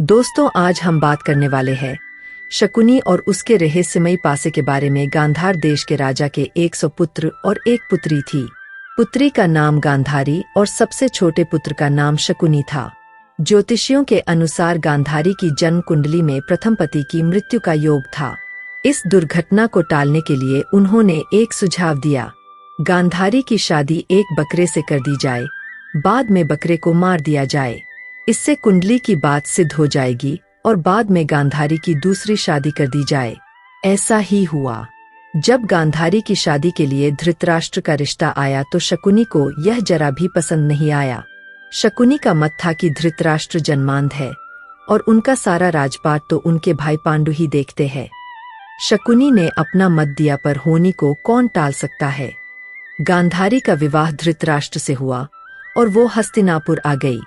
दोस्तों, आज हम बात करने वाले हैं शकुनी और उसके रहस्यमयी पासे के बारे में। गांधार देश के राजा के 100 पुत्र और एक पुत्री थी। पुत्री का नाम गांधारी और सबसे छोटे पुत्र का नाम शकुनी था। ज्योतिषियों के अनुसार गांधारी की जन्म कुंडली में प्रथम पति की मृत्यु का योग था। इस दुर्घटना को टालने के लिए उन्होंने एक सुझाव दिया। गांधारी की शादी एक बकरे से कर दी जाए, बाद में बकरे को मार दिया जाए। इससे कुंडली की बात सिद्ध हो जाएगी और बाद में गांधारी की दूसरी शादी कर दी जाए। ऐसा ही हुआ। जब गांधारी की शादी के लिए धृतराष्ट्र का रिश्ता आया तो शकुनी को यह जरा भी पसंद नहीं आया। शकुनी का मत था कि धृतराष्ट्र जन्मांध है और उनका सारा राजपाट तो उनके भाई पांडु ही देखते हैं। शकुनी ने अपना मत दिया, पर होनी को कौन टाल सकता है। गांधारी का विवाह धृतराष्ट्र से हुआ और वो हस्तिनापुर आ गई।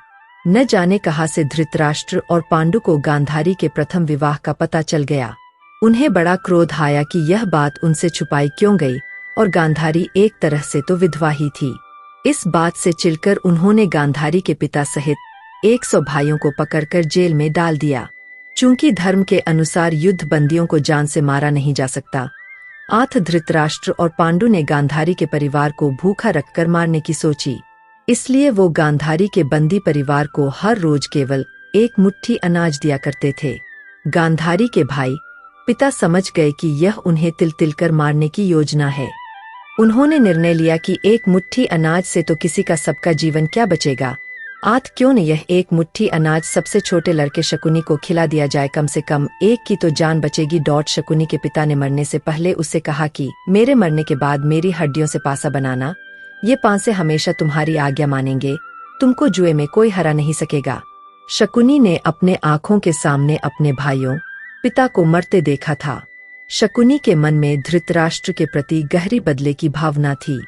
न जाने कहां से धृतराष्ट्र और पांडु को गांधारी के प्रथम विवाह का पता चल गया। उन्हें बड़ा क्रोध आया कि यह बात उनसे छुपाई क्यों गई, और गांधारी एक तरह से तो विधवा ही थी। इस बात से चिढ़कर उन्होंने गांधारी के पिता सहित 100 भाइयों को पकड़कर जेल में डाल दिया। चूंकि धर्म के अनुसार युद्ध बंदियों को जान से मारा नहीं जा सकता, आठ धृतराष्ट्र और पांडु ने गांधारी के परिवार को भूखा रखकर मारने की सोची। इसलिए वो गांधारी के बंदी परिवार को हर रोज केवल एक मुट्ठी अनाज दिया करते थे। गांधारी के भाई पिता समझ गए कि यह उन्हें तिल तिल कर मारने की योजना है। उन्होंने निर्णय लिया कि एक मुट्ठी अनाज से तो किसी का सबका जीवन क्या बचेगा, क्यों न यह एक मुट्ठी अनाज सबसे छोटे लड़के शकुनी को खिला दिया जाए, कम से कम एक की तो जान बचेगी। शकुनी के पिता ने मरने से पहले उससे कहा कि मेरे मरने के बाद मेरी हड्डियों से पासा बनाना, ये पांसे हमेशा तुम्हारी आज्ञा मानेंगे, तुमको जुए में कोई हरा नहीं सकेगा। शकुनी ने अपने आँखों के सामने अपने भाइयों पिता को मरते देखा था। शकुनी के मन में धृतराष्ट्र के प्रति गहरी बदले की भावना थी।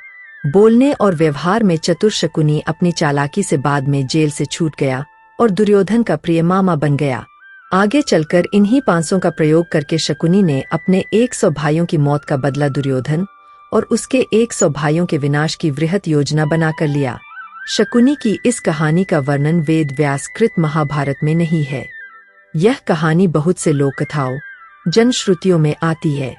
बोलने और व्यवहार में चतुर शकुनी अपनी चालाकी से बाद में जेल से छूट गया और दुर्योधन का प्रिय मामा बन गया। आगे चलकर इन्हीं पांसों का प्रयोग करके शकुनी ने अपने 100 भाइयों की मौत का बदला दुर्योधन और उसके 100 भाइयों के विनाश की वृहत योजना बनाकर लिया। शकुनी की इस कहानी का वर्णन वेद व्यास कृत महाभारत में नहीं है। यह कहानी बहुत से लोक कथाओं, जनश्रुतियों में आती है।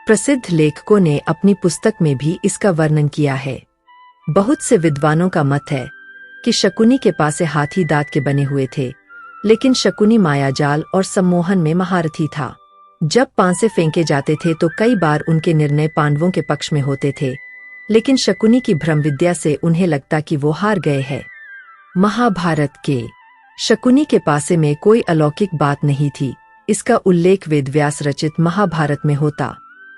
प्रसिद्ध लेखकों ने अपनी पुस्तक में भी इसका वर्णन किया है। बहुत से विद्वानों का मत है कि शकुनी के पासे हाथी दांत के बने हुए थे, लेकिन शकुनी मायाजाल और सम्मोहन में महारथी था। जब पांसे फेंके जाते थे तो कई बार उनके निर्णय पांडवों के पक्ष में होते थे, लेकिन शकुनी की भ्रम विद्या से उन्हें लगता कि वो हार गए हैं। महाभारत के शकुनी के पासे में कोई अलौकिक बात नहीं थी। इसका उल्लेख वेदव्यास रचित महाभारत में होता।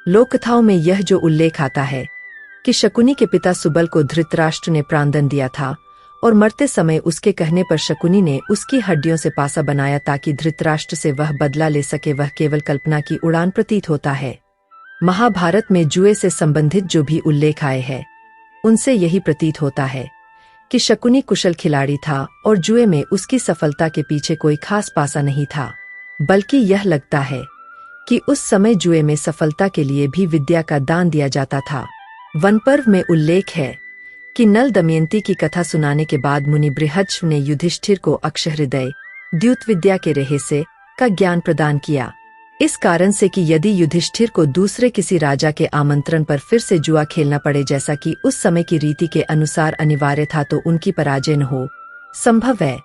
लोककथाओं में यह जो उल्लेख आता है कि शकुनी के पिता सुबल को धृतराष्ट्र ने प्राणदंड दिया था और मरते समय उसके कहने पर शकुनी ने उसकी हड्डियों से पासा बनाया ताकि धृतराष्ट्र से वह बदला ले सके, वह केवल कल्पना की उड़ान प्रतीत होता है। महाभारत में जुए से संबंधित जो भी उल्लेख आए हैं उनसे यही प्रतीत होता है कि शकुनी कुशल खिलाड़ी था और जुए में उसकी सफलता के पीछे कोई खास पासा नहीं था, बल्कि यह लगता है कि उस समय जुए में सफलता के लिए भी विद्या का दान दिया जाता था। वन पर्व में उल्लेख है कि नल दमयंती की कथा सुनाने के बाद मुनि बृहस्पति ने युधिष्ठिर को अक्षहृदय द्यूत विद्या के रहस्य का ज्ञान प्रदान किया। इस कारण से कि यदि युधिष्ठिर को दूसरे किसी राजा के आमंत्रण पर फिर से जुआ खेलना पड़े, जैसा कि उस समय की रीति के अनुसार अनिवार्य था, तो उनकी पराजय न हो। संभव है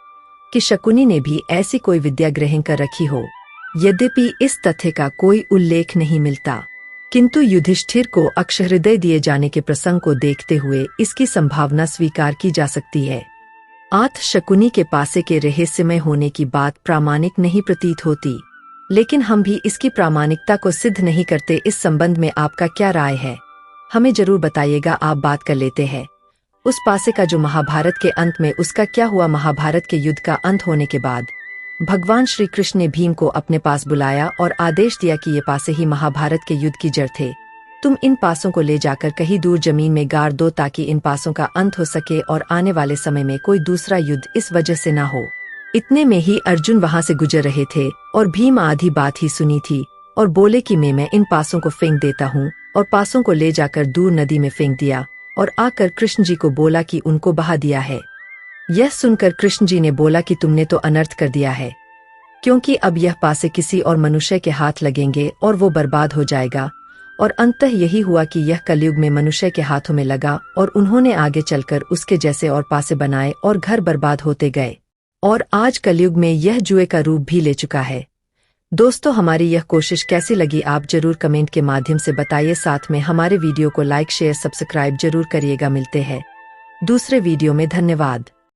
कि शकुनी ने भी ऐसी कोई विद्या ग्रहण कर रखी हो। यद्यपि इस तथ्य का कोई उल्लेख नहीं मिलता, किंतु युधिष्ठिर को अक्षहृदय दिए जाने के प्रसंग को देखते हुए इसकी संभावना स्वीकार की जा सकती है। शकुनी के पासे के रहस्यमय होने की बात प्रामाणिक नहीं प्रतीत होती, लेकिन हम भी इसकी प्रामाणिकता को सिद्ध नहीं करते। इस संबंध में आपका क्या राय है, हमें जरूर बताइएगा। आप बात कर लेते हैं उस पासे का जो महाभारत के अंत में उसका क्या हुआ। महाभारत के युद्ध का अंत होने के बाद भगवान श्री कृष्ण ने भीम को अपने पास बुलाया और आदेश दिया कि ये पासे ही महाभारत के युद्ध की जड़ थे। तुम इन पासों को ले जाकर कहीं दूर जमीन में गाड़ दो ताकि इन पासों का अंत हो सके और आने वाले समय में कोई दूसरा युद्ध इस वजह से ना हो। इतने में ही अर्जुन वहां से गुजर रहे थे और भीम आधी बात ही सुनी थी और बोले कि मैं इन पासों को फेंक देता हूँ, और पासों को ले जाकर दूर नदी में फेंक दिया और आकर कृष्ण जी को बोला कि उनको बहा दिया है। यह सुनकर कृष्ण जी ने बोला कि तुमने तो अनर्थ कर दिया है। क्योंकि अब यह पासे किसी और मनुष्य के हाथ लगेंगे और वो बर्बाद हो जाएगा। और अंततः यही हुआ कि यह कलयुग में मनुष्य के हाथों में लगा और उन्होंने आगे चलकर उसके जैसे और पासे बनाए और घर बर्बाद होते गए। और आज कलयुग में यह जुए का रूप भी ले चुका है। दोस्तों, हमारी यह कोशिश कैसी लगी आप जरूर कमेंट के माध्यम से बताइए। साथ में हमारे वीडियो को लाइक शेयर सब्सक्राइब जरूर करिएगा। मिलते हैं दूसरे वीडियो में। धन्यवाद।